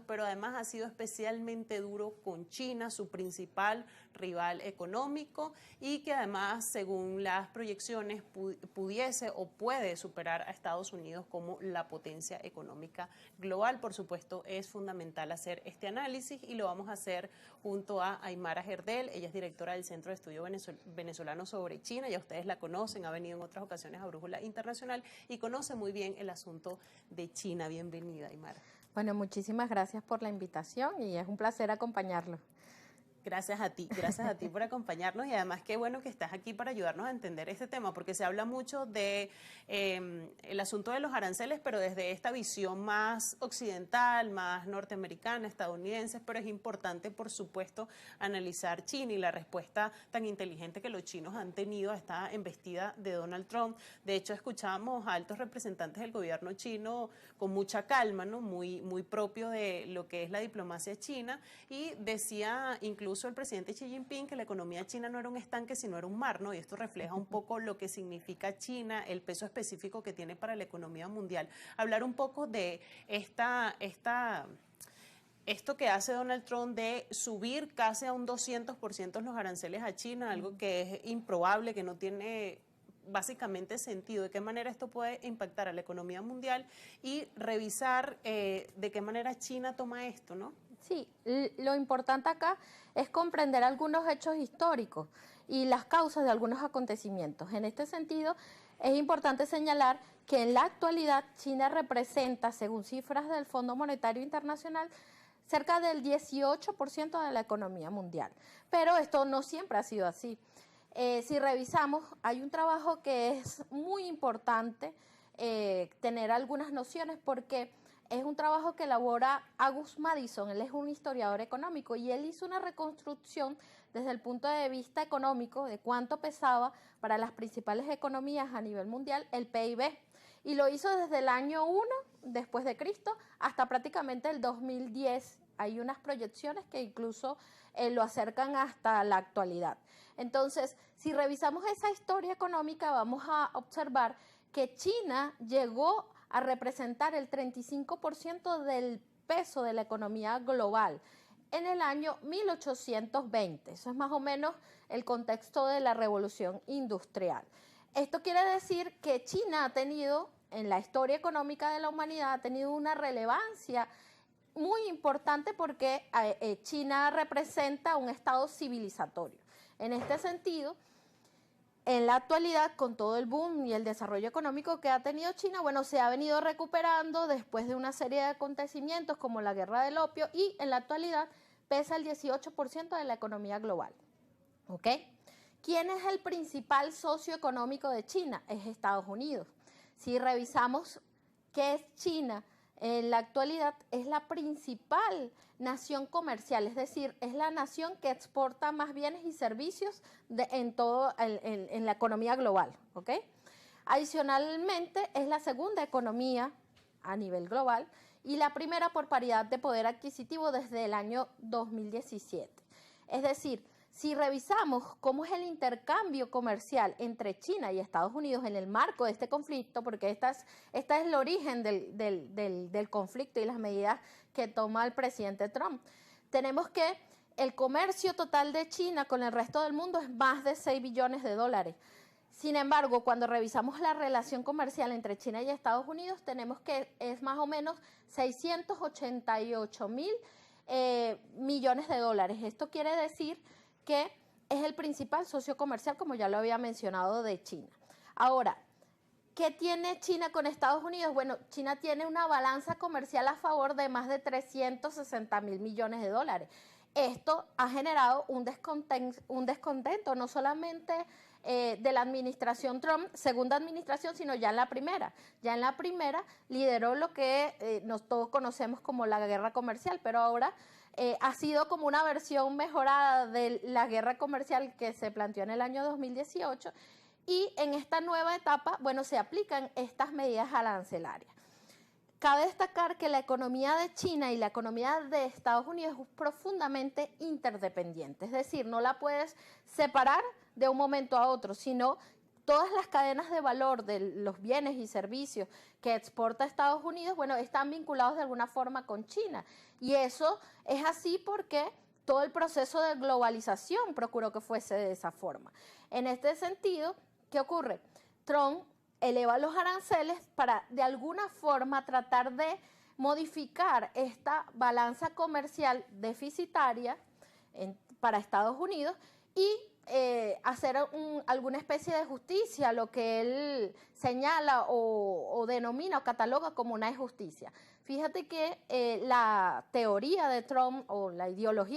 pero además ha sido especialmente duro con China, su principal rival económico, y que además, según las proyecciones, pudiese o puede superar a Estados Unidos como la potencia económica global. Por supuesto, es fundamental hacer este análisis y lo vamos a hacer junto a Aymara Gerdel. Ella es directora del Centro de Estudio Venezolano sobre China. Ya ustedes la conocen, ha venido en otras ocasiones a Brújula Internacional y conoce muy bien el asunto de China. Bienvenida, Aymara. Bueno, muchísimas gracias por la invitación y es un placer acompañarlo. Gracias a ti por acompañarnos, y además qué bueno que estás aquí para ayudarnos a entender este tema, porque se habla mucho de el asunto de los aranceles, pero desde esta visión más occidental, más norteamericana, estadounidense, pero es importante, por supuesto, analizar China y la respuesta tan inteligente que los chinos han tenido a esta embestida de Donald Trump. De hecho, escuchamos a altos representantes del gobierno chino con mucha calma, ¿no? Muy propio de lo que es la diplomacia china, y decía incluso el presidente Xi Jinping que la economía china no era un estanque, sino era un mar, ¿no? Y esto refleja un poco lo que significa China, el peso específico que tiene para la economía mundial. Hablar un poco de esto que hace Donald Trump de subir casi a un 200% los aranceles a China, algo que es improbable, que no tiene básicamente sentido, de qué manera esto puede impactar a la economía mundial, y revisar de qué manera China toma esto, ¿no? Sí, lo importante acá es comprender algunos hechos históricos y las causas de algunos acontecimientos. En este sentido, es importante señalar que en la actualidad China representa, según cifras del Fondo Monetario Internacional, cerca del 18% de la economía mundial. Pero esto no siempre ha sido así. Si revisamos, hay un trabajo que es muy importante tener algunas nociones, porque es un trabajo que elabora August Madison. Él es un historiador económico y él hizo una reconstrucción desde el punto de vista económico de cuánto pesaba para las principales economías a nivel mundial el PIB. Y lo hizo desde el año 1 después de Cristo hasta prácticamente el 2010. Hay unas proyecciones que incluso lo acercan hasta la actualidad. Entonces, si revisamos esa historia económica, vamos a observar que China llegó a representar el 35% del peso de la economía global en el año 1820. Eso es más o menos el contexto de la revolución industrial. Esto quiere decir que China ha tenido, en la historia económica de la humanidad, ha tenido una relevancia muy importante, porque China representa un estado civilizatorio. En este sentido, en la actualidad, con todo el boom y el desarrollo económico que ha tenido China, bueno, se ha venido recuperando después de una serie de acontecimientos como la guerra del opio, y en la actualidad pesa el 18% de la economía global. ¿Ok? ¿Quién es el principal socio económico de China? Es Estados Unidos. Si revisamos qué es China, en la actualidad es la principal nación comercial, es decir, es la nación que exporta más bienes y servicios en la economía global, ¿ok? Adicionalmente, es la segunda economía a nivel global y la primera por paridad de poder adquisitivo desde el año 2017. Es decir, si revisamos cómo es el intercambio comercial entre China y Estados Unidos en el marco de este conflicto, porque esta es el origen del conflicto y las medidas que toma el presidente Trump, tenemos que el comercio total de China con el resto del mundo es más de 6 billones de dólares. Sin embargo, cuando revisamos la relación comercial entre China y Estados Unidos, tenemos que es más o menos 688 mil millones de dólares. Esto quiere decir que es el principal socio comercial, como ya lo había mencionado, de China. Ahora, ¿qué tiene China con Estados Unidos? Bueno, China tiene una balanza comercial a favor de más de 360 mil millones de dólares. Esto ha generado un descontento no solamente de la administración Trump, segunda administración, sino ya en la primera. Ya en la primera lideró lo que todos conocemos como la guerra comercial, pero ahora ha sido como una versión mejorada de la guerra comercial que se planteó en el año 2018, y en esta nueva etapa, bueno, se aplican estas medidas arancelarias. Cabe destacar que la economía de China y la economía de Estados Unidos es profundamente interdependiente, es decir, no la puedes separar de un momento a otro, sino todas las cadenas de valor de los bienes y servicios que exporta Estados Unidos, bueno, están vinculados de alguna forma con China. Y eso es así porque todo el proceso de globalización procuró que fuese de esa forma. En este sentido, ¿qué ocurre? Trump eleva los aranceles para de alguna forma tratar de modificar esta balanza comercial deficitaria para Estados Unidos y hacer alguna especie de justicia, lo que él señala o denomina o cataloga como una injusticia. Fíjate que la teoría de Trump o la ideología